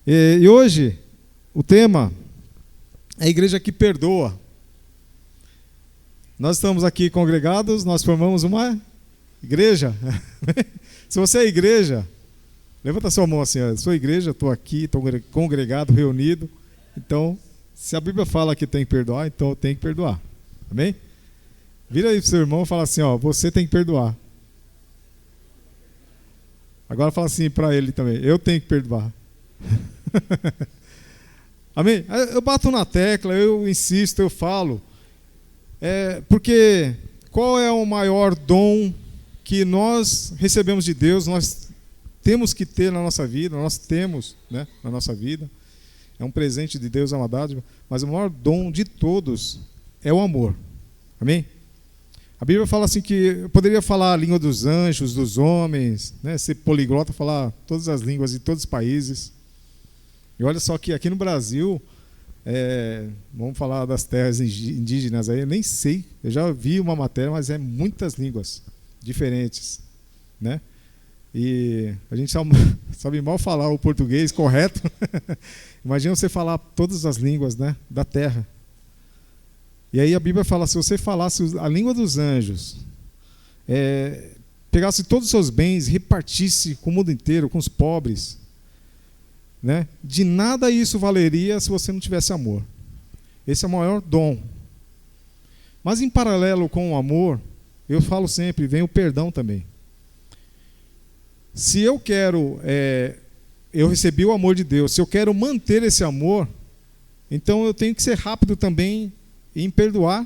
E hoje, o tema é a igreja que perdoa. Nós estamos aqui congregados, nós formamos uma igreja. Se você é igreja, levanta sua mão assim, ó, sou igreja, estou aqui, estou congregado, reunido. Então, se a Bíblia fala que tem que perdoar, então eu tenho que perdoar. Amém? Vira aí para o seu irmão e fala assim, ó, você tem que perdoar. Agora fala assim para ele também, eu tenho que perdoar. Amém? Eu bato na tecla, eu insisto, eu falo. Porque qual é o maior dom que nós recebemos de Deus, nós temos que ter na nossa vida, nós temos, né, na nossa vida. É um presente de Deus, é uma dádiva, mas o maior dom de todos é o amor. Amém? A Bíblia fala assim que eu poderia falar a língua dos anjos, dos homens, né, ser poliglota, falar todas as línguas de todos os países. E olha só que aqui no Brasil, vamos falar das terras indígenas aí, eu nem sei, eu já vi uma matéria, mas é muitas línguas diferentes, né? E a gente sabe mal falar o português correto. Imagina você falar todas as línguas, né, da terra. E aí a Bíblia fala, se você falasse a língua dos anjos, pegasse todos os seus bens, repartisse com o mundo inteiro, com os pobres, né, de nada isso valeria se você não tivesse amor. Esse é o maior dom. Mas em paralelo com o amor, eu falo sempre, vem o perdão também. Se eu quero, eu recebi o amor de Deus, se eu quero manter esse amor, então eu tenho que ser rápido também em perdoar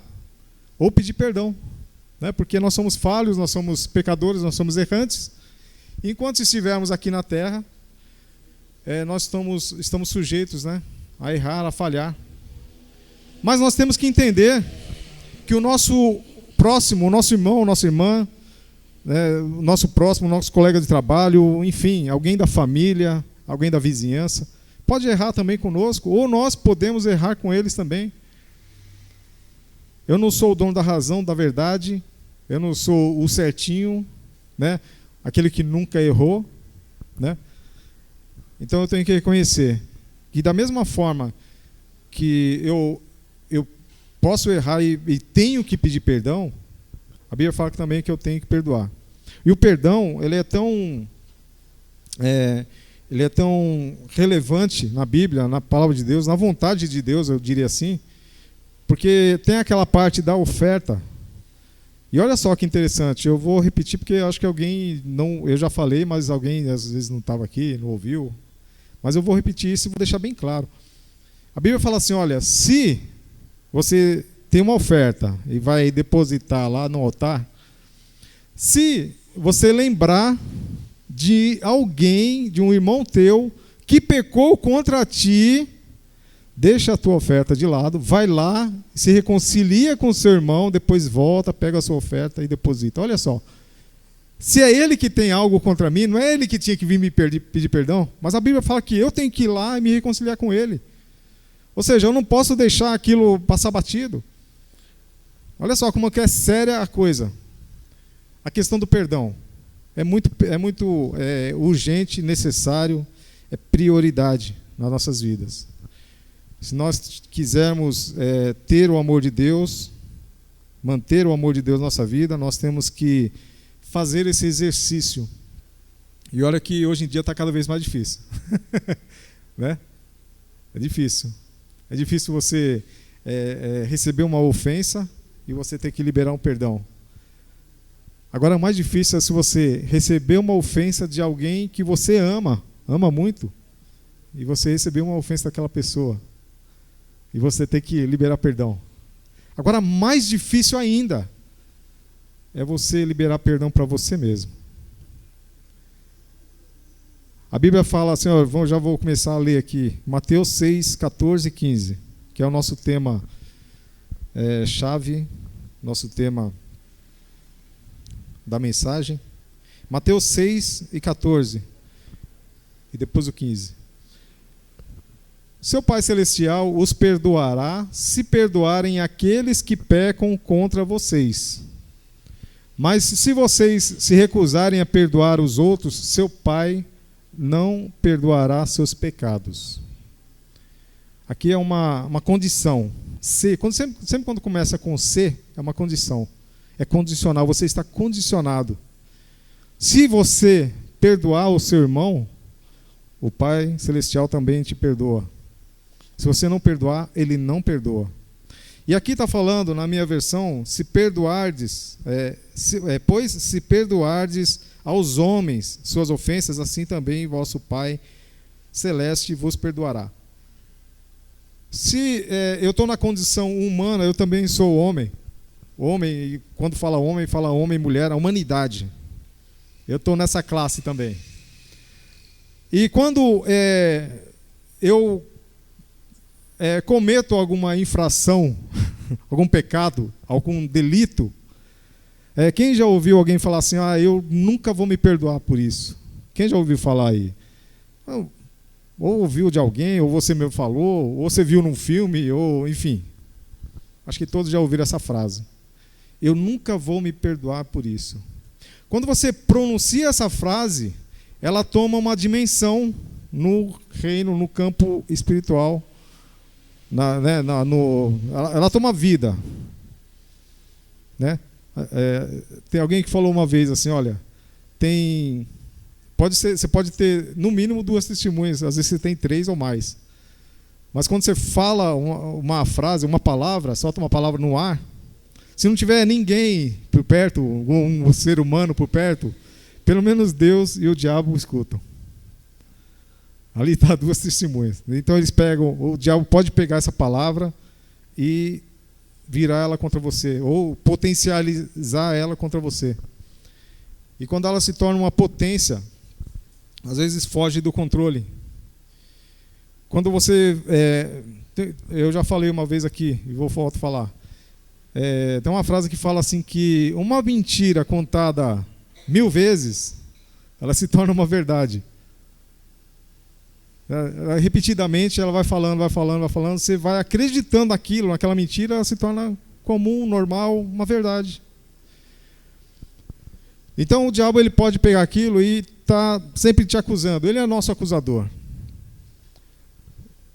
ou pedir perdão, né? Porque nós somos falhos, nós somos pecadores, nós somos errantes. Enquanto estivermos aqui na terra, nós estamos sujeitos, né, a errar, a falhar. Mas nós temos que entender que o nosso próximo, o nosso irmão, nossa irmã, o nosso próximo, o nosso colega de trabalho, enfim, alguém da família, alguém da vizinhança, pode errar também conosco, ou nós podemos errar com eles também. Eu não sou o dono da razão, da verdade, eu não sou o certinho, né, aquele que nunca errou, né? Então eu tenho que reconhecer que da mesma forma que eu posso errar e tenho que pedir perdão, a Bíblia fala também que eu tenho que perdoar. E o perdão, ele é tão relevante na Bíblia, na palavra de Deus, na vontade de Deus, eu diria assim, porque tem aquela parte da oferta. E olha só que interessante, eu vou repetir porque eu acho que alguém, eu já falei, mas alguém às vezes não estava aqui, não ouviu. Mas eu vou repetir isso e vou deixar bem claro. A Bíblia fala assim, olha, se você tem uma oferta e vai depositar lá no altar, se você lembrar de alguém, de um irmão teu, que pecou contra ti, deixa a tua oferta de lado, vai lá, se reconcilia com o seu irmão, depois volta, pega a sua oferta e deposita. Olha só, se é ele que tem algo contra mim, não é ele que tinha que vir me pedir perdão, mas a Bíblia fala que eu tenho que ir lá e me reconciliar com ele. Ou seja, eu não posso deixar aquilo passar batido. Olha só como que é séria a coisa. A questão do perdão é muito urgente, necessário, é prioridade nas nossas vidas. Se nós quisermos ter o amor de Deus, manter o amor de Deus na nossa vida, nós temos que fazer esse exercício. E olha que hoje em dia está cada vez mais difícil. Né? É difícil. É difícil você receber uma ofensa e você ter que liberar um perdão. Agora, o mais difícil é se você receber uma ofensa de alguém que você ama muito, e você receber uma ofensa daquela pessoa, e você ter que liberar perdão. Agora, mais difícil ainda é você liberar perdão para você mesmo. A Bíblia fala assim, já vou começar a ler aqui, Mateus 6, 14 e 15, que é o nosso tema chave, nosso tema da mensagem. Mateus 6 e 14, e depois o 15. Seu Pai Celestial os perdoará se perdoarem aqueles que pecam contra vocês. Mas se vocês se recusarem a perdoar os outros, seu Pai não perdoará seus pecados. Aqui é uma condição. Se, sempre quando começa com se, é uma condição. É condicional, você está condicionado. Se você perdoar o seu irmão, o Pai Celestial também te perdoa. Se você não perdoar, Ele não perdoa. E aqui está falando, na minha versão, se perdoardes, pois se perdoardes aos homens suas ofensas, assim também vosso Pai Celeste vos perdoará. Se eu estou na condição humana, eu também sou homem. Homem, e quando fala homem e mulher, a humanidade. Eu estou nessa classe também. E quando eu cometo alguma infração, algum pecado, algum delito, quem já ouviu alguém falar assim, eu nunca vou me perdoar por isso? Quem já ouviu falar aí? Ou ouviu de alguém, ou você mesmo falou, ou você viu num filme, ou enfim. Acho que todos já ouviram essa frase. Eu nunca vou me perdoar por isso. Quando você pronuncia essa frase, ela toma uma dimensão no reino, no campo espiritual. Ela toma vida. Né? Tem alguém que falou uma vez assim, olha, você pode ter no mínimo 2 testemunhas, às vezes você tem 3 ou mais. Mas quando você fala uma frase, uma palavra, solta uma palavra no ar, se não tiver ninguém por perto, um ser humano por perto, pelo menos Deus e o diabo escutam. Ali está 2 testemunhas. Então eles pegam, o diabo pode pegar essa palavra e virar ela contra você, ou potencializar ela contra você. E quando ela se torna uma potência, às vezes foge do controle. Quando você... eu já falei uma vez aqui, e volto a falar. Tem uma frase que fala assim que uma mentira contada 1000 vezes, ela se torna uma verdade. Repetidamente ela vai falando, você vai acreditando naquilo, naquela mentira, ela se torna comum, normal, uma verdade. Então o diabo ele pode pegar aquilo e está sempre te acusando. Ele é nosso acusador.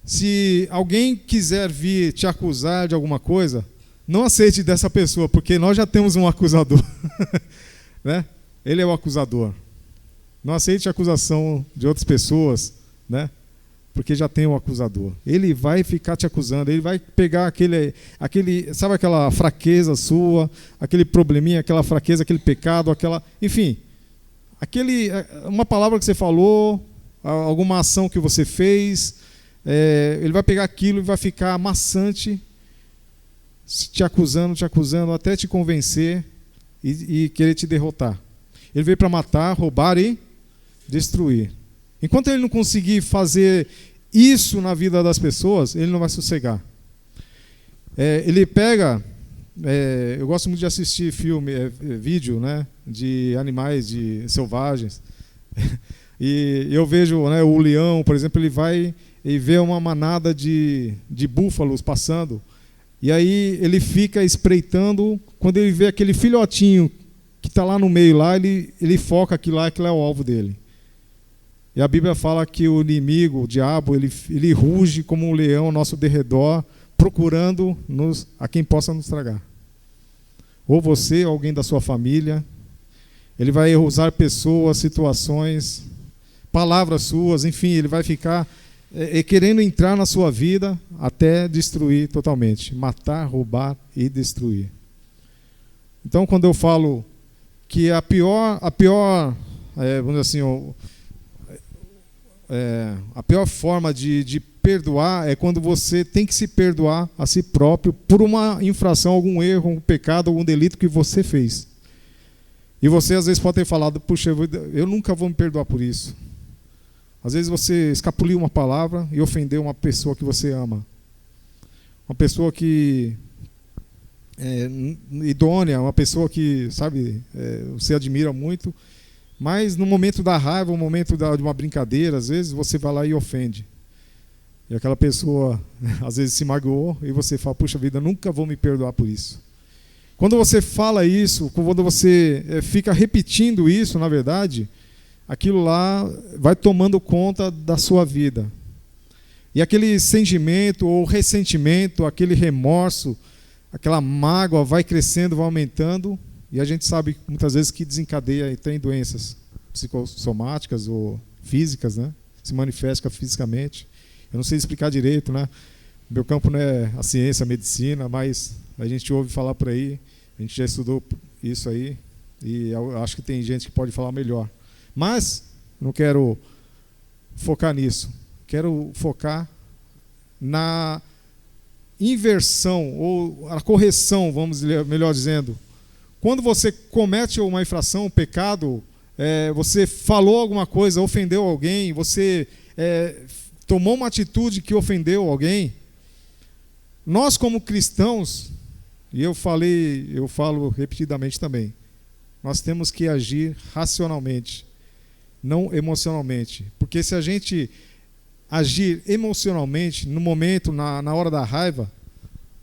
Se alguém quiser vir te acusar de alguma coisa, não aceite dessa pessoa, porque nós já temos um acusador. Né? Ele é o acusador. Não aceite a acusação de outras pessoas, né? Porque já tem um acusador. Ele vai ficar te acusando, ele vai pegar aquele, sabe aquela fraqueza sua, aquele probleminha, aquela fraqueza, aquele pecado, enfim, uma palavra que você falou, alguma ação que você fez, ele vai pegar aquilo e vai ficar amassante, te acusando, até te convencer e querer te derrotar. Ele veio para matar, roubar e destruir. Enquanto ele não conseguir fazer isso na vida das pessoas, ele não vai sossegar. Ele pega... eu gosto muito de assistir vídeo, né, de animais selvagens. E eu vejo, né, o leão, por exemplo, ele vai e vê uma manada de búfalos passando. E aí ele fica espreitando. Quando ele vê aquele filhotinho que está lá no meio, lá, ele foca aquilo lá, aquilo é o alvo dele. E a Bíblia fala que o inimigo, o diabo, ele ruge como um leão ao nosso derredor, procurando a quem possa nos tragar. Ou você, ou alguém da sua família. Ele vai usar pessoas, situações, palavras suas, enfim, ele vai ficar querendo entrar na sua vida até destruir totalmente. Matar, roubar e destruir. Então, quando eu falo que a pior vamos dizer assim, a pior forma de perdoar é quando você tem que se perdoar a si próprio por uma infração, algum erro, um pecado, algum delito que você fez. E você às vezes pode ter falado, puxa, eu nunca vou me perdoar por isso. Às vezes você escapuliu uma palavra e ofendeu uma pessoa que você ama. Uma pessoa que idônea, uma pessoa que, sabe, você admira muito. Mas no momento da raiva, no momento de uma brincadeira, às vezes você vai lá e ofende. E aquela pessoa, às vezes, se magoou e você fala, puxa vida, nunca vou me perdoar por isso. Quando você fala isso, quando você fica repetindo isso, na verdade, aquilo lá vai tomando conta da sua vida. E aquele sentimento ou ressentimento, aquele remorso, aquela mágoa vai crescendo, vai aumentando, e a gente sabe muitas vezes que desencadeia e tem doenças psicossomáticas ou físicas, né? Se manifesta fisicamente. Eu não sei explicar direito, né? Meu campo não é a ciência, a medicina, mas a gente ouve falar por aí, a gente já estudou isso aí, e eu acho que tem gente que pode falar melhor. Mas não quero focar nisso. Quero focar na inversão, ou a correção, vamos melhor dizendo. Quando você comete uma infração, um pecado, você falou alguma coisa, ofendeu alguém, você tomou uma atitude que ofendeu alguém, nós como cristãos, e eu falo repetidamente também, nós temos que agir racionalmente, não emocionalmente. Porque se a gente agir emocionalmente, no momento, na hora da raiva,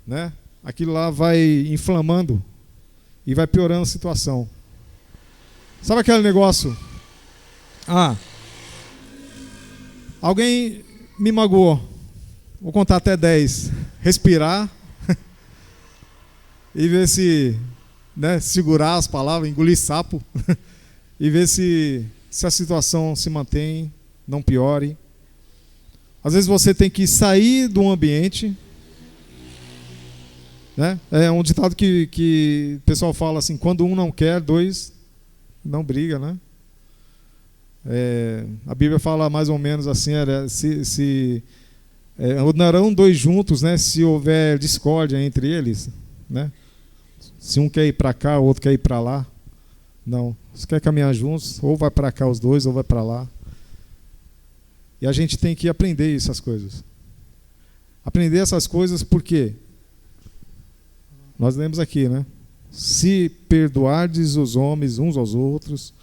né, aquilo lá vai inflamando e vai piorando a situação. Sabe aquele negócio? Alguém me magoou. Vou contar até 10. Respirar e ver se, né, segurar as palavras, engolir sapo e ver se a situação se mantém, não piore. Às vezes você tem que sair do ambiente, né? É um ditado que o pessoal fala assim: quando um não quer, dois não briga, né? A Bíblia fala mais ou menos assim: andarão dois juntos, né? Se houver discórdia entre eles, né? Se um quer ir para cá, o outro quer ir para lá, não. Se quer caminhar juntos, ou vai para cá os dois, ou vai para lá. E a gente tem que aprender essas coisas. Aprender essas coisas porque nós lemos aqui, né? Se perdoardes os homens uns aos outros,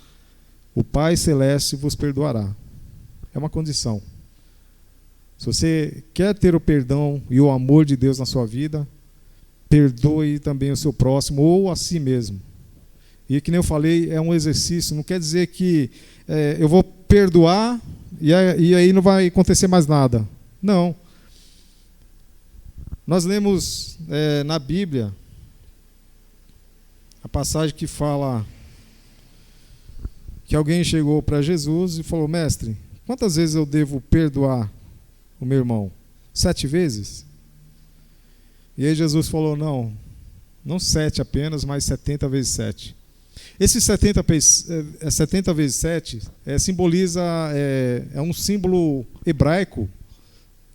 o Pai Celeste vos perdoará. É uma condição. Se você quer ter o perdão e o amor de Deus na sua vida, perdoe também o seu próximo ou a si mesmo. E que nem eu falei, é um exercício. Não quer dizer que eu vou perdoar e aí não vai acontecer mais nada. Não. Nós lemos na Bíblia a passagem que fala que alguém chegou para Jesus e falou: mestre, quantas vezes eu devo perdoar o meu irmão? 7 vezes? E aí Jesus falou: não 7 apenas, mas 70 vezes 7. Esse 70 vezes 7 simboliza, é um símbolo hebraico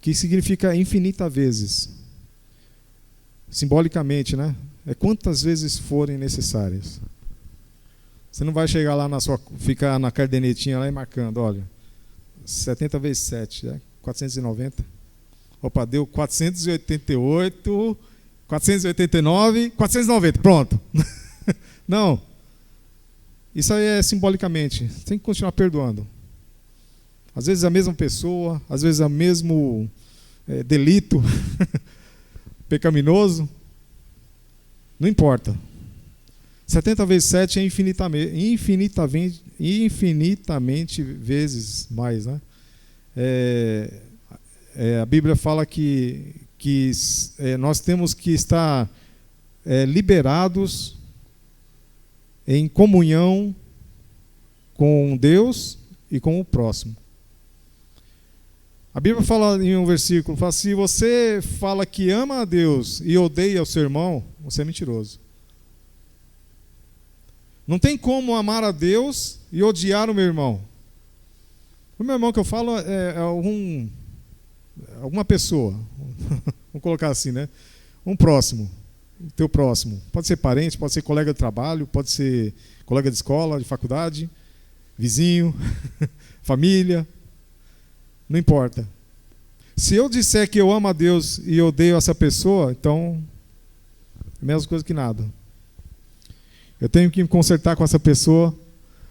que significa infinita vezes. Simbolicamente, né? É quantas vezes forem necessárias. Você não vai chegar lá ficar na cadernetinha lá e marcando, olha, 70 vezes 7, né? 490. Opa, deu 488, 489, 490, pronto. Não. Isso aí é simbolicamente. Você tem que continuar perdoando. Às vezes a mesma pessoa, às vezes o mesmo delito pecaminoso. Não importa. 70 vezes 7 é infinitamente vezes mais, né? A Bíblia fala que nós temos que estar liberados em comunhão com Deus e com o próximo. A Bíblia fala em um versículo, fala: se você fala que ama a Deus e odeia o seu irmão, você é mentiroso. Não tem como amar a Deus e odiar o meu irmão. O meu irmão que eu falo é alguma pessoa, vamos colocar assim, né? Um próximo, o teu próximo. Pode ser parente, pode ser colega de trabalho, pode ser colega de escola, de faculdade, vizinho, família. Não importa. Se eu disser que eu amo a Deus e odeio essa pessoa, então é a mesma coisa que nada. Eu tenho que me consertar com essa pessoa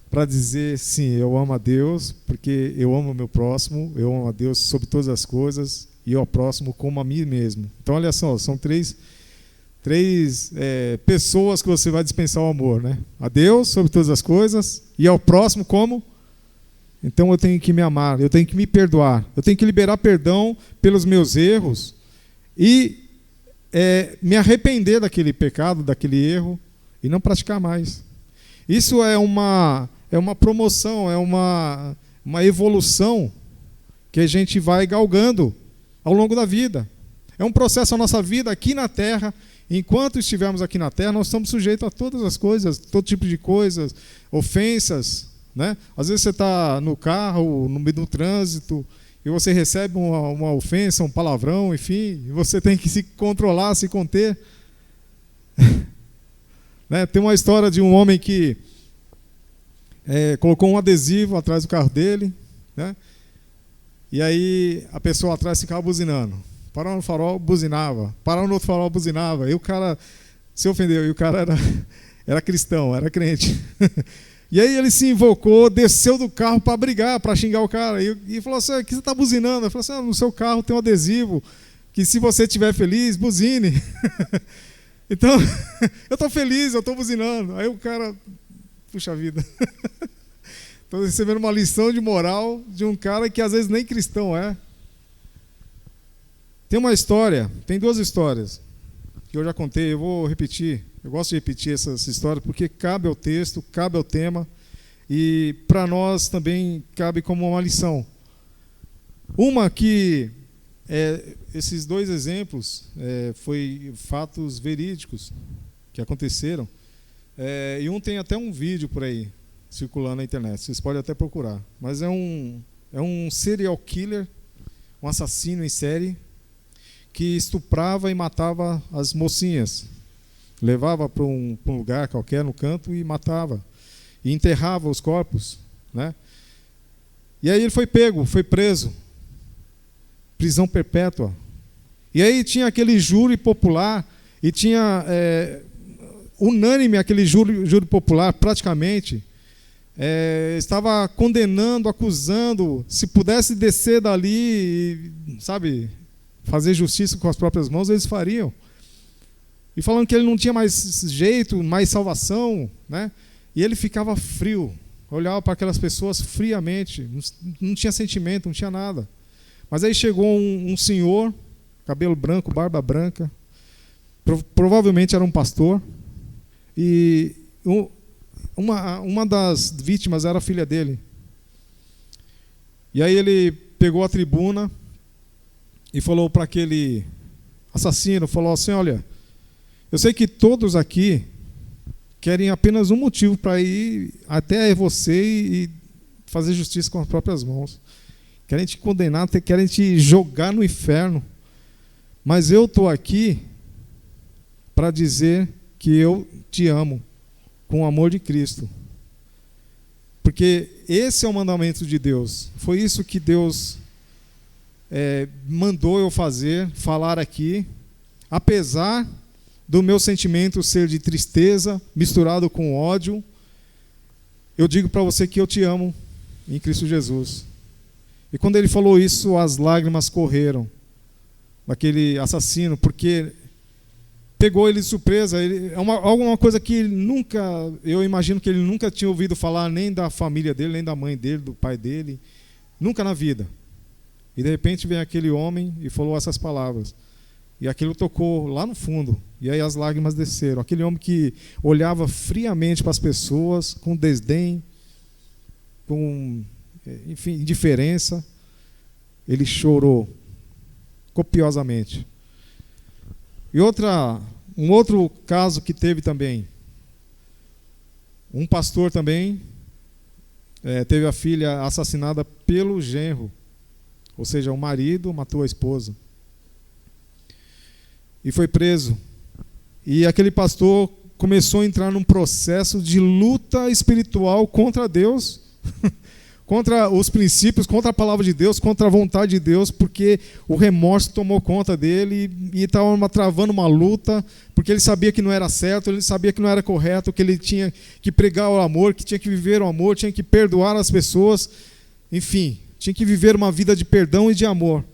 para dizer, sim, eu amo a Deus, porque eu amo o meu próximo, eu amo a Deus sobre todas as coisas e ao próximo como a mim mesmo. Então, olha só, são três pessoas que você vai dispensar o amor, né? A Deus sobre todas as coisas e ao próximo como Então eu tenho que me amar, eu tenho que me perdoar, eu tenho que liberar perdão pelos meus erros e me arrepender daquele pecado, daquele erro e não praticar mais. Isso é uma promoção, é uma evolução que a gente vai galgando ao longo da vida. É um processo na nossa vida aqui na Terra. Enquanto estivermos aqui na Terra, nós estamos sujeitos a todas as coisas, todo tipo de coisas, ofensas, né? Às vezes você está no carro, no meio do trânsito, e você recebe uma ofensa, um palavrão, enfim, e você tem que se controlar, se conter. Né? Tem uma história de um homem que colocou um adesivo atrás do carro dele, né? E aí a pessoa atrás ficava buzinando. Parou no farol, buzinava. Parou no outro farol, buzinava. E o cara se ofendeu. E o cara era cristão, era crente. E aí ele se invocou, desceu do carro para brigar, para xingar o cara. E falou assim: o que você está buzinando? Ele falou assim: no seu carro tem um adesivo que se você estiver feliz, buzine. Então, eu estou feliz, eu estou buzinando. Aí o cara, puxa vida. Estou recebendo uma lição de moral de um cara que às vezes nem cristão é. Tem uma história, tem duas histórias que eu já contei, eu vou repetir. Eu gosto de repetir essas histórias porque cabe ao texto, cabe ao tema e para nós também cabe como uma lição. Uma que, esses dois exemplos foi fatos verídicos que aconteceram e um tem até um vídeo por aí circulando na internet, vocês podem até procurar, mas é um serial killer, um assassino em série que estuprava e matava as mocinhas, levava para um lugar qualquer no canto e matava, e enterrava os corpos, né? E aí ele foi pego, foi preso, prisão perpétua. E aí tinha aquele júri popular, e tinha unânime aquele júri popular, praticamente, estava condenando, acusando, se pudesse descer dali, sabe, fazer justiça com as próprias mãos, eles fariam. E falando que ele não tinha mais jeito, mais salvação, né? E ele ficava frio, olhava para aquelas pessoas friamente, não tinha sentimento, não tinha nada. Mas aí chegou um senhor, cabelo branco, barba branca, provavelmente era um pastor, e uma das vítimas era a filha dele. E aí ele pegou a tribuna e falou para aquele assassino, falou assim: olha, eu sei que todos aqui querem apenas um motivo para ir até você e fazer justiça com as próprias mãos. Querem te condenar, querem te jogar no inferno. Mas eu estou aqui para dizer que eu te amo com o amor de Cristo. Porque esse é o mandamento de Deus. Foi isso que Deus mandou eu falar aqui. Apesar do meu sentimento ser de tristeza misturado com ódio, eu digo para você que eu te amo em Cristo Jesus. E quando ele falou isso, as lágrimas correram daquele assassino, porque pegou ele de surpresa. Alguma coisa que ele nunca, eu imagino que ele nunca tinha ouvido falar, nem da família dele, nem da mãe dele, do pai dele, nunca na vida. E de repente vem aquele homem e falou essas palavras. E aquilo tocou lá no fundo. E aí as lágrimas desceram. Aquele homem que olhava friamente para as pessoas, com desdém, com, enfim, indiferença, ele chorou copiosamente. E um outro caso que teve também, um pastor também teve a filha assassinada pelo genro, ou seja, o marido matou a esposa e foi preso. E aquele pastor começou a entrar num processo de luta espiritual contra Deus, contra os princípios, contra a palavra de Deus, contra a vontade de Deus, porque o remorso tomou conta dele e estava travando uma luta, porque ele sabia que não era certo, ele sabia que não era correto, que ele tinha que pregar o amor, que tinha que viver o amor, tinha que perdoar as pessoas, enfim, tinha que viver uma vida de perdão e de amor.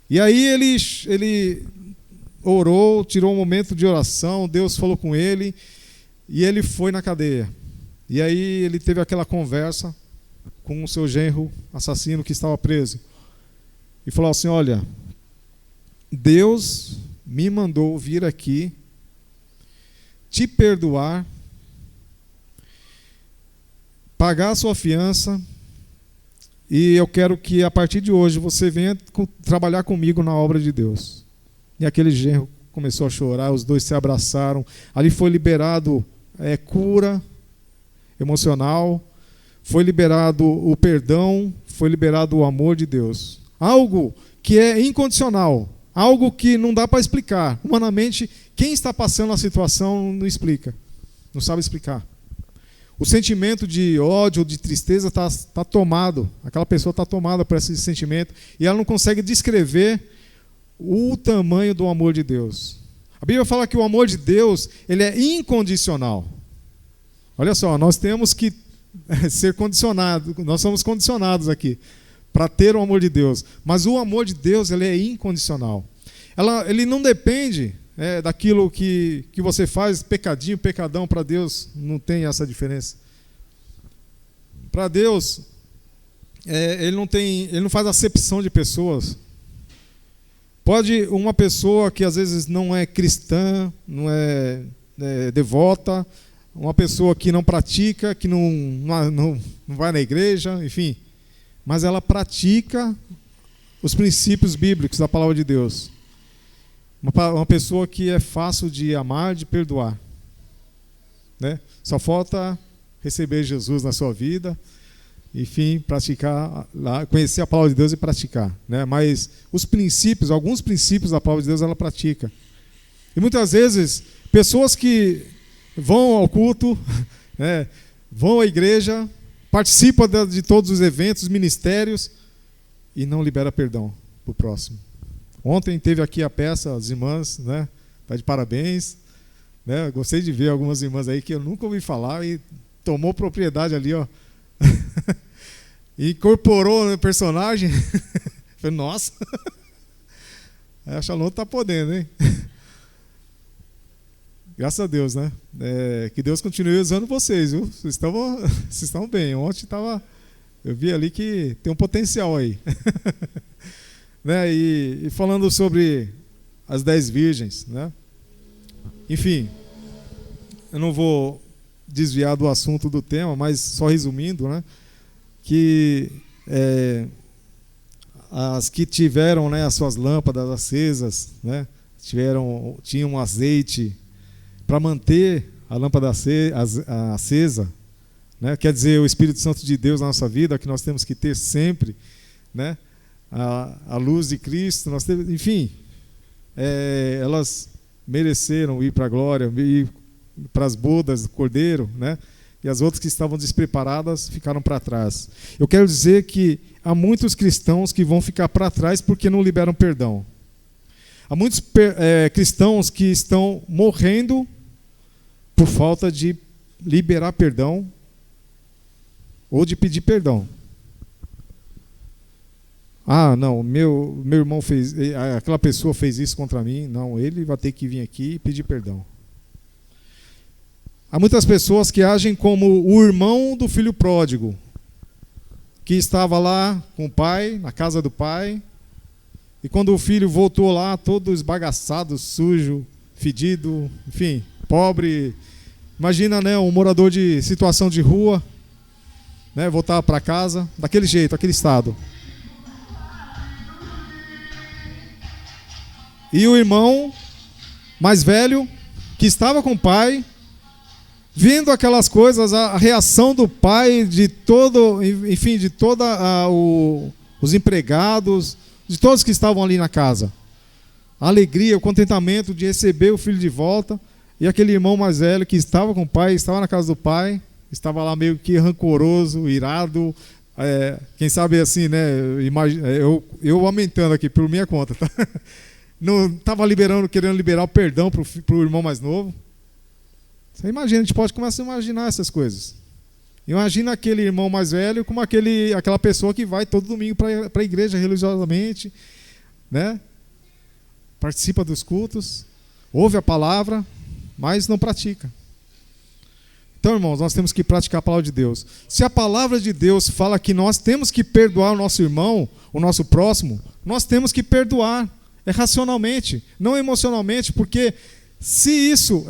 E aí ele orou, tirou um momento de oração, Deus falou com ele, e ele foi na cadeia. E aí ele teve aquela conversa com o seu genro assassino que estava preso. E falou assim: olha, Deus me mandou vir aqui te perdoar, pagar a sua fiança, e eu quero que a partir de hoje você venha trabalhar comigo na obra de Deus. E aquele genro começou a chorar, os dois se abraçaram. Ali foi liberado cura emocional, foi liberado o perdão, foi liberado o amor de Deus. Algo que é incondicional, algo que não dá para explicar. Humanamente, quem está passando a situação não explica, não sabe explicar. O sentimento de ódio, de tristeza está tomado, aquela pessoa está tomada por esse sentimento e ela não consegue descrever o tamanho do amor de Deus. A Bíblia fala que o amor de Deus, ele é incondicional. Olha só, nós temos que ser condicionados, nós somos condicionados aqui para ter o amor de Deus, mas o amor de Deus, ele é incondicional. Ele não depende daquilo que você faz, pecadinho, pecadão. Para Deus não tem essa diferença. Para Deus, ele não faz acepção de pessoas. Pode uma pessoa que às vezes não é cristã, não é devota, uma pessoa que não pratica, que não vai na igreja, enfim, mas ela pratica os princípios bíblicos da palavra de Deus. Uma pessoa que é fácil de amar, de perdoar, né? Só falta receber Jesus na sua vida, enfim, praticar, conhecer a palavra de Deus e praticar, né? Mas alguns princípios da palavra de Deus ela pratica. E muitas vezes, pessoas que vão ao culto, né, vão à igreja, participam de todos os eventos, ministérios, e não libera perdão para o próximo. Ontem teve aqui a peça, as irmãs, né? Tá de parabéns, né? Gostei de ver algumas irmãs aí que eu nunca ouvi falar e tomou propriedade ali, ó. E incorporou no personagem. Falei, nossa. A Shalom tá podendo, hein? Graças a Deus, né? Que Deus continue usando vocês, viu? Vocês estão bem. Ontem eu vi ali que tem um potencial aí. Né? E falando sobre as 10 virgens, né? Enfim, eu não vou desviar do assunto do tema, mas só resumindo, né? Que as que tiveram, né, as suas lâmpadas acesas, né? Tinham um azeite para manter a lâmpada acesa, né? Quer dizer, o Espírito Santo de Deus na nossa vida, que nós temos que ter sempre, né? A luz de Cristo, enfim, elas mereceram ir para a glória, ir para as bodas do Cordeiro, né? E as outras que estavam despreparadas ficaram para trás. Eu quero dizer que há muitos cristãos que vão ficar para trás porque não liberam perdão. Há muitos cristãos que estão morrendo por falta de liberar perdão ou de pedir perdão. Ah, não, meu irmão fez, aquela pessoa fez isso contra mim. Não, ele vai ter que vir aqui e pedir perdão. Há muitas pessoas que agem como o irmão do filho pródigo, que estava lá com o pai, na casa do pai, e quando o filho voltou lá, todo esbagaçado, sujo, fedido, enfim, pobre. Imagina, né, um morador de situação de rua, né, voltar para casa, daquele jeito, aquele estado. E o irmão mais velho, que estava com o pai, vendo aquelas coisas, a reação do pai, de todos os empregados, de todos que estavam ali na casa. A alegria, o contentamento de receber o filho de volta. E aquele irmão mais velho que estava com o pai, estava na casa do pai, estava lá meio que rancoroso, irado. Quem sabe assim, né? Eu aumentando aqui por minha conta, tá? Não estava querendo liberar o perdão para o irmão mais novo. Você imagina, a gente pode começar a imaginar essas coisas. Imagina aquele irmão mais velho como aquela pessoa que vai todo domingo para a igreja religiosamente, né? Participa dos cultos, ouve a palavra, mas não pratica. Então, irmãos, nós temos que praticar a palavra de Deus. Se a palavra de Deus fala que nós temos que perdoar o nosso irmão, o nosso próximo, nós temos que perdoar. É racionalmente, não emocionalmente, porque se isso,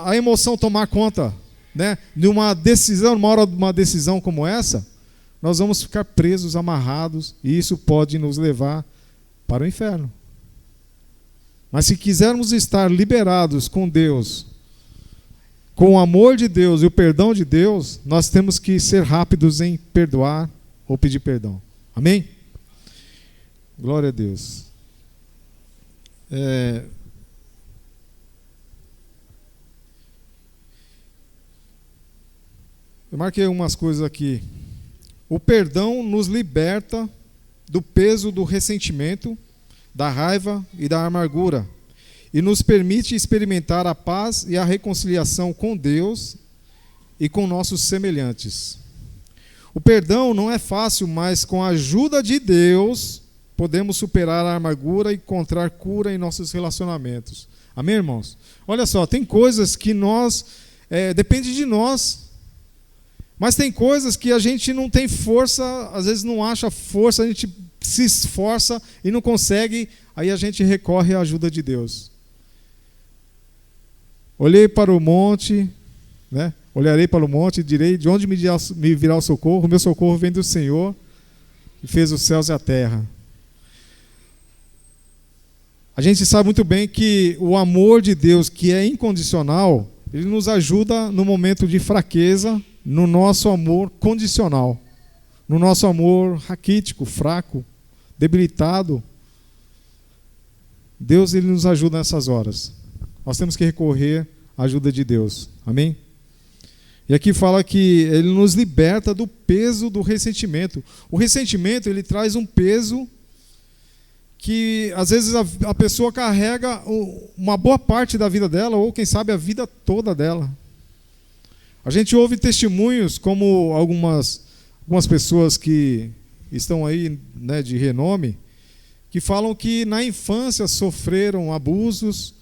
a emoção tomar conta, né, de uma decisão, numa hora de uma decisão como essa, nós vamos ficar presos, amarrados, e isso pode nos levar para o inferno. Mas se quisermos estar liberados com Deus, com o amor de Deus e o perdão de Deus, nós temos que ser rápidos em perdoar ou pedir perdão. Amém? Glória a Deus. Eu marquei umas coisas aqui. O perdão nos liberta do peso do ressentimento, da raiva e da amargura, e nos permite experimentar a paz e a reconciliação com Deus e com nossos semelhantes. O perdão não é fácil, mas com a ajuda de Deus podemos superar a amargura e encontrar cura em nossos relacionamentos. Amém, irmãos? Olha só, tem coisas que depende de nós, mas tem coisas que a gente não tem força, às vezes não acha força, a gente se esforça e não consegue, aí a gente recorre à ajuda de Deus. Olhei para o monte, né? Olharei para o monte e direi: de onde me virá o socorro? O meu socorro vem do Senhor, que fez os céus e a terra. A gente sabe muito bem que o amor de Deus, que é incondicional, ele nos ajuda no momento de fraqueza, no nosso amor condicional, no nosso amor raquítico, fraco, debilitado. Deus, ele nos ajuda nessas horas. Nós temos que recorrer à ajuda de Deus. Amém? E aqui fala que ele nos liberta do peso do ressentimento. O ressentimento, ele traz um peso que às vezes a pessoa carrega uma boa parte da vida dela, ou quem sabe a vida toda dela. A gente ouve testemunhos como algumas pessoas que estão aí, né, de renome, que falam que na infância sofreram abusos,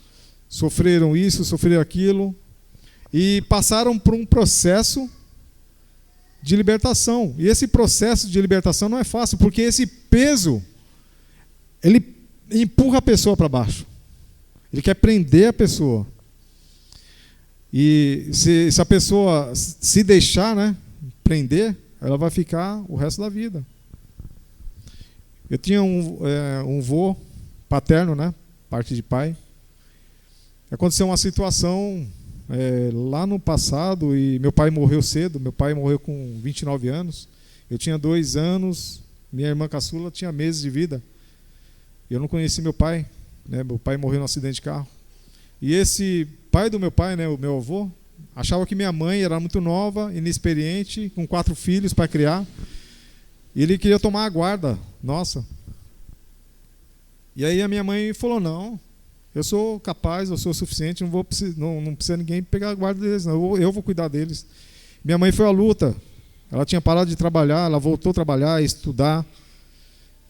sofreram isso, sofreram aquilo, e passaram por um processo de libertação. E esse processo de libertação não é fácil, porque esse peso, ele empurra a pessoa para baixo. Ele quer prender a pessoa. E se a pessoa se deixar, né, prender, ela vai ficar o resto da vida. Eu tinha um vô paterno, né, parte de pai. Aconteceu uma situação lá no passado, e meu pai morreu cedo. Meu pai morreu com 29 anos. Eu tinha 2 anos, minha irmã caçula tinha meses de vida. Eu não conheci meu pai, né? Meu pai morreu num acidente de carro. E esse pai do meu pai, né, o meu avô, achava que minha mãe era muito nova, inexperiente, com 4 filhos para criar. E ele queria tomar a guarda nossa. E aí a minha mãe falou: não, eu sou capaz, eu sou suficiente, não precisa ninguém pegar a guarda deles, não, eu vou cuidar deles. Minha mãe foi à luta. Ela tinha parado de trabalhar, ela voltou a trabalhar, a estudar.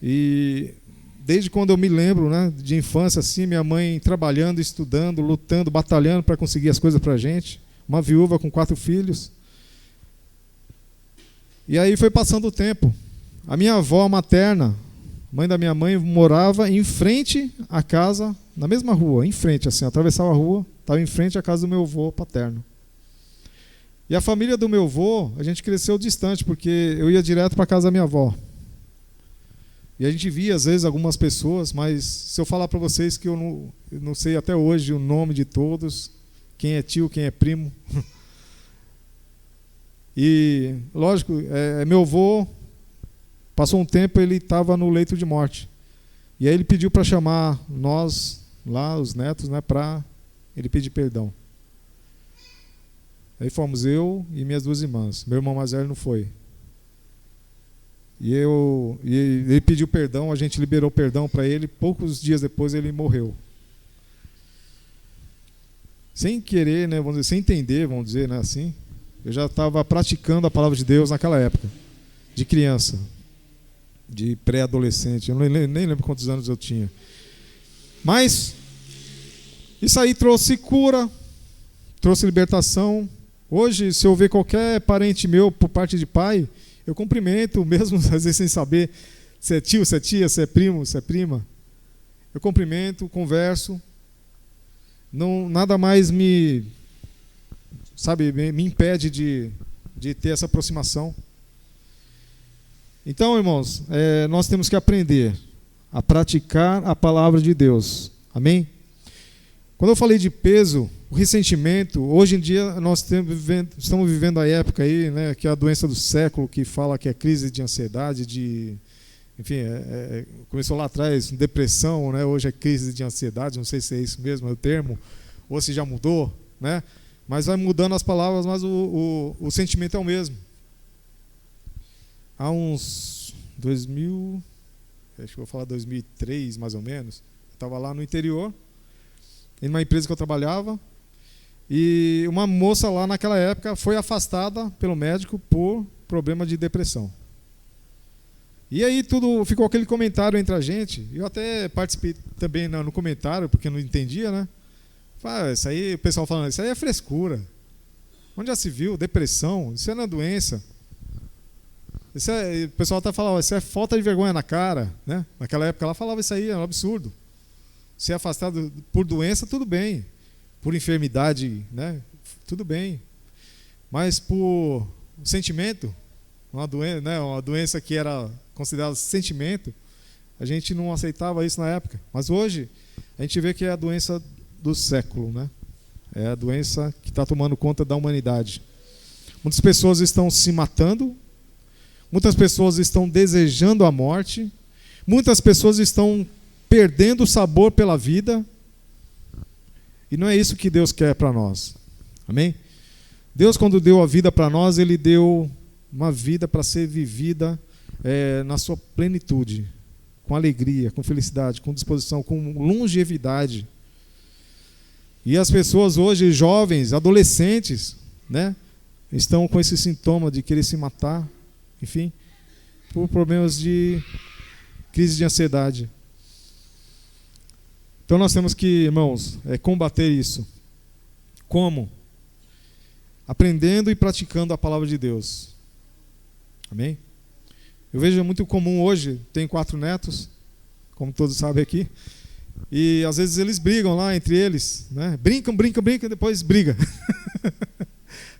E desde quando eu me lembro, né, de infância, assim, minha mãe trabalhando, estudando, lutando, batalhando para conseguir as coisas para a gente. Uma viúva com 4 filhos. E aí foi passando o tempo. A minha avó materna, mãe da minha mãe, morava em frente à casa, na mesma rua, em frente, assim, atravessava a rua, estava em frente à casa do meu avô paterno. E a família do meu avô, a gente cresceu distante, porque eu ia direto para a casa da minha avó. E a gente via, às vezes, algumas pessoas, mas se eu falar para vocês que eu não sei até hoje o nome de todos, quem é tio, quem é primo. E, lógico, meu avô, passou um tempo, ele estava no leito de morte. E aí ele pediu para chamar nós, lá, os netos, né, para ele pedir perdão. Aí fomos eu e minhas 2 irmãs. Meu irmão mais velho não foi. E ele pediu perdão, a gente liberou perdão para ele. Poucos dias depois ele morreu. Sem querer, né, vamos dizer, sem entender, vamos dizer, né, assim. Eu já estava praticando a palavra de Deus naquela época, de criança, de pré-adolescente. Eu nem lembro quantos anos eu tinha. Mas isso aí trouxe cura, trouxe libertação. Hoje, se eu ver qualquer parente meu por parte de pai, eu cumprimento, mesmo às vezes sem saber se é tio, se é tia, se é primo, se é prima. Eu cumprimento, converso. Não, nada mais me impede de ter essa aproximação. Então, irmãos, nós temos que aprender a praticar a palavra de Deus. Amém? Quando eu falei de peso, o ressentimento, hoje em dia nós estamos vivendo a época aí, né, que é a doença do século, que fala que é crise de ansiedade, enfim, começou lá atrás, depressão, né, hoje é crise de ansiedade, não sei se é isso mesmo, é o termo, ou se já mudou, né, mas vai mudando as palavras, mas o sentimento é o mesmo. Há uns 2000, acho que vou falar 2003 mais ou menos, eu estava lá no interior, em uma empresa que eu trabalhava, e uma moça lá naquela época foi afastada pelo médico por problema de depressão. E aí tudo ficou aquele comentário entre a gente, eu até participei também no comentário, porque não entendia, né? Isso aí, o pessoal falando, isso aí é frescura. Onde já se viu? Depressão, isso não é doença. O pessoal até falava, isso é falta de vergonha na cara, né? Naquela época ela falava isso aí, é um absurdo. Ser afastado por doença, tudo bem. Por enfermidade, né? Tudo bem. Mas por sentimento, uma doença que era considerada sentimento, a gente não aceitava isso na época. Mas hoje, a gente vê que é a doença do século, né? É a doença que está tomando conta da humanidade. Muitas pessoas estão se matando, muitas pessoas estão desejando a morte, muitas pessoas estão perdendo o sabor pela vida, e não é isso que Deus quer para nós. Amém? Deus, quando deu a vida para nós, Ele deu uma vida para ser vivida na sua plenitude, com alegria, com felicidade, com disposição, com longevidade. E as pessoas hoje, jovens, adolescentes, né, estão com esse sintoma de querer se matar, enfim, por problemas de crise de ansiedade. Então nós temos que, irmãos, combater isso. Como? Aprendendo e praticando a palavra de Deus. Amém? Eu vejo muito comum hoje, tenho 4 netos, como todos sabem aqui, e às vezes eles brigam lá entre eles, né? Brincam, e depois briga.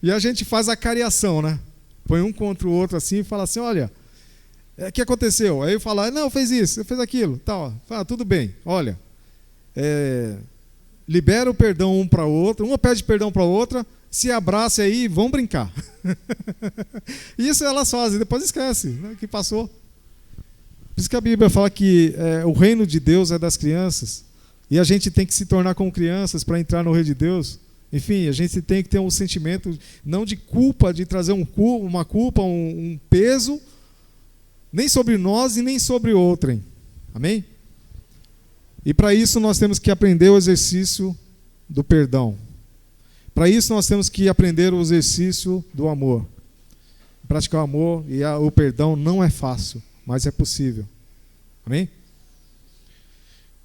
E a gente faz a cariação, né? Põe um contra o outro assim e fala assim, olha, o que aconteceu? Aí eu falo, não, fez isso, fez aquilo, tal. Fala, tudo bem, olha, libera o perdão um para o outro, uma pede perdão para a outra, se abraça aí e vão brincar. Isso elas fazem, depois esquece, né, que passou. Por isso que a Bíblia fala que o reino de Deus é das crianças, e a gente tem que se tornar como crianças para entrar no reino de Deus. Enfim, a gente tem que ter um sentimento, não de culpa, de trazer uma culpa, um peso, nem sobre nós e nem sobre outrem. Amém? E para isso nós temos que aprender o exercício do perdão. Para isso nós temos que aprender o exercício do amor. Praticar o amor e o perdão não é fácil, mas é possível. Amém?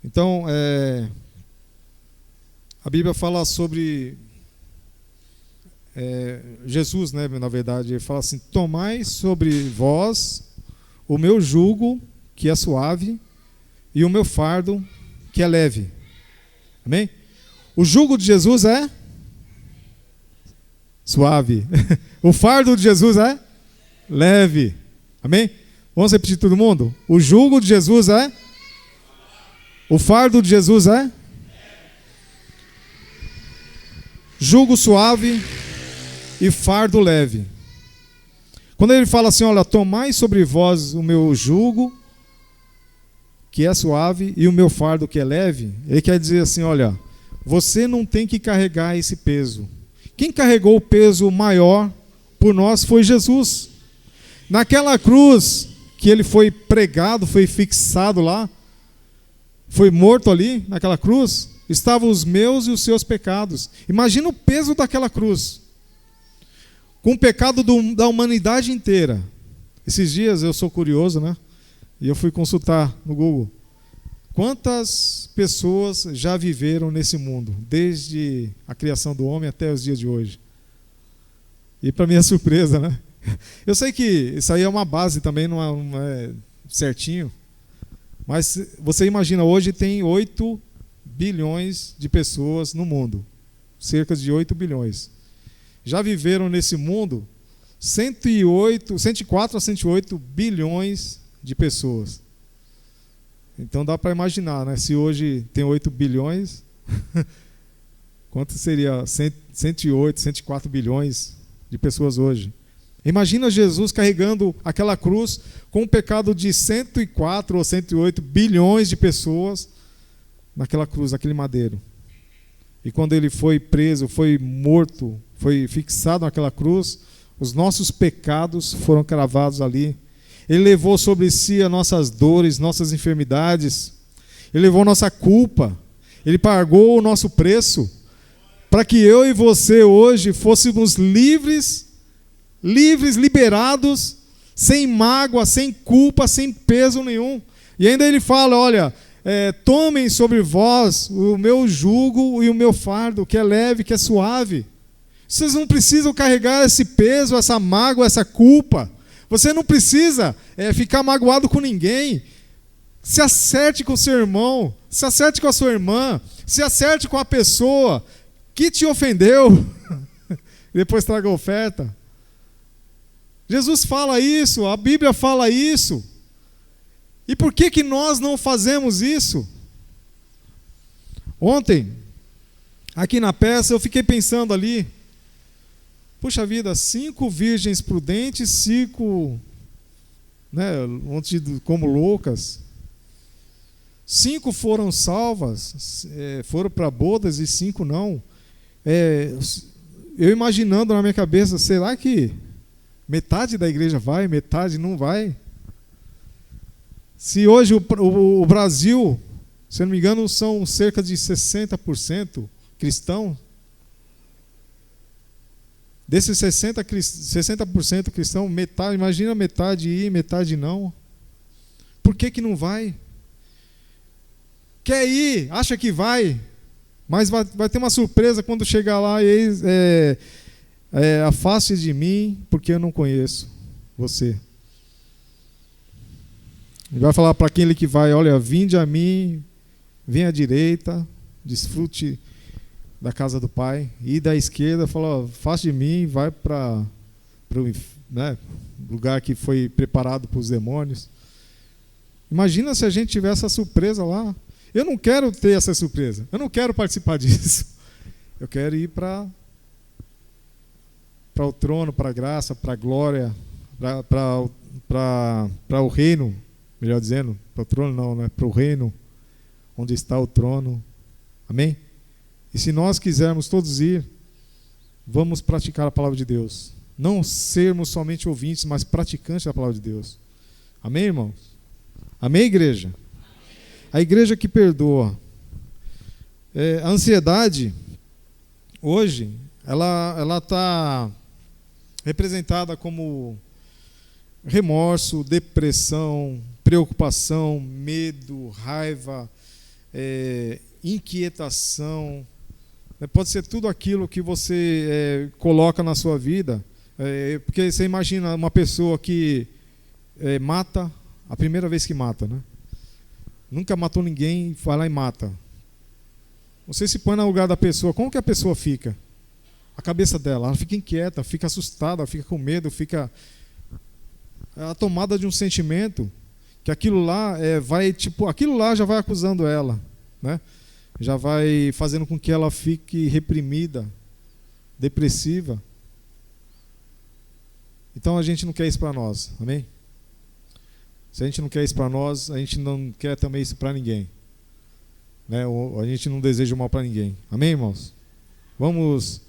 Então, a Bíblia fala sobre Jesus, né, na verdade, ele fala assim, tomai sobre vós o meu jugo, que é suave, e o meu fardo, que é leve. Amém? O jugo de Jesus é suave. O fardo de Jesus é leve. Amém? Vamos repetir todo mundo? O jugo de Jesus é? O fardo de Jesus é? Jugo suave e fardo leve. Quando ele fala assim, olha, tomai sobre vós o meu jugo, que é suave, e o meu fardo, que é leve, ele quer dizer assim, olha, você não tem que carregar esse peso. Quem carregou o peso maior por nós foi Jesus. Naquela cruz que ele foi pregado, foi fixado lá, foi morto ali, naquela cruz, estavam os meus e os seus pecados. Imagina o peso daquela cruz, com o pecado da humanidade inteira. Esses dias eu sou curioso, né? E eu fui consultar no Google. Quantas pessoas já viveram nesse mundo, desde a criação do homem até os dias de hoje? E para minha surpresa, né? Eu sei que isso aí é uma base também, não é certinho. Mas você imagina, hoje tem 8 bilhões de pessoas no mundo. Cerca de 8 bilhões. Já viveram nesse mundo 104 a 108 bilhões de pessoas. Então dá para imaginar, né? Se hoje tem 8 bilhões, quanto seria 108, 104 bilhões de pessoas hoje? Imagina Jesus carregando aquela cruz com o pecado de 104 ou 108 bilhões de pessoas naquela cruz, naquele madeiro. E quando ele foi preso, foi morto, foi fixado naquela cruz, os nossos pecados foram cravados ali. Ele levou sobre si as nossas dores, nossas enfermidades. Ele levou nossa culpa. Ele pagou o nosso preço para que eu e você hoje fôssemos livres, liberados, sem mágoa, sem culpa, sem peso nenhum. E ainda ele fala, olha, tomem sobre vós o meu jugo e o meu fardo, que é leve, que é suave. Vocês não precisam carregar esse peso, essa mágoa, essa culpa. Você não precisa ficar magoado com ninguém. Se acerte com o seu irmão, se acerte com a sua irmã, se acerte com a pessoa que te ofendeu. Depois traga a oferta. Jesus fala isso, a Bíblia fala isso. E por que nós não fazemos isso? Ontem, aqui na peça, eu fiquei pensando ali, puxa vida, 5 virgens prudentes, 5, né, como loucas. 5 foram salvas, foram para bodas e 5 não. Eu imaginando na minha cabeça, será que metade da igreja vai, metade não vai? Se hoje o Brasil, se eu não me engano, são cerca de 60% cristãos, desses 60% cristão, metade, imagina metade ir, metade não. Por que não vai? Quer ir, acha que vai, mas vai ter uma surpresa quando chegar lá e afaste de mim, porque eu não conheço você. Ele vai falar para aquele que vai, olha, vinde a mim, venha à direita, desfrute da casa do Pai. E da esquerda, fala, afaste de mim, vai para o lugar que foi preparado para os demônios. Imagina se a gente tiver essa surpresa lá. Eu não quero ter essa surpresa, eu não quero participar disso. Eu quero ir para o trono, para a graça, para a glória, para o reino, melhor dizendo, para o trono não, né? Para o reino, onde está o trono. Amém? E se nós quisermos todos ir, vamos praticar a palavra de Deus. Não sermos somente ouvintes, mas praticantes da palavra de Deus. Amém, irmãos? Amém, igreja? Amém. A igreja que perdoa. A ansiedade, hoje, ela está representada como remorso, depressão, preocupação, medo, raiva, inquietação. Pode ser tudo aquilo que você coloca na sua vida. Porque você imagina uma pessoa que mata, a primeira vez que mata, né? Nunca matou ninguém, vai lá e mata. Você se põe no lugar da pessoa, como que a pessoa fica? A cabeça dela, ela fica inquieta, fica assustada, fica com medo, fica a tomada de um sentimento que aquilo lá aquilo lá já vai acusando ela, né? Já vai fazendo com que ela fique reprimida, depressiva. Então a gente não quer isso para nós, amém? Se a gente não quer isso para nós, a gente não quer também isso para ninguém, né? A gente não deseja o mal para ninguém, amém, irmãos? Vamos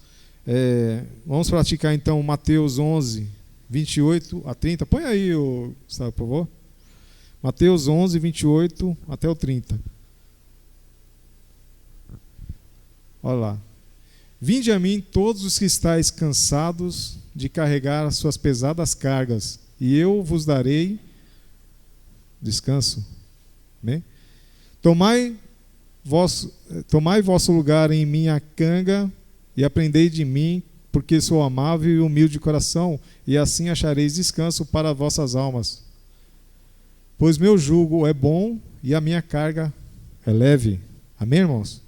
praticar então Mateus 11, 28 a 30. Põe aí, Gustavo, por favor. Mateus 11, 28 até o 30. Olha lá. Vinde a mim todos os que estáis cansados de carregar as suas pesadas cargas, e eu vos darei descanso. Amém? Tomai vosso lugar em minha canga e aprendei de mim, porque sou amável e humilde de coração, e assim achareis descanso para vossas almas. Pois meu jugo é bom e a minha carga é leve. Amém, irmãos?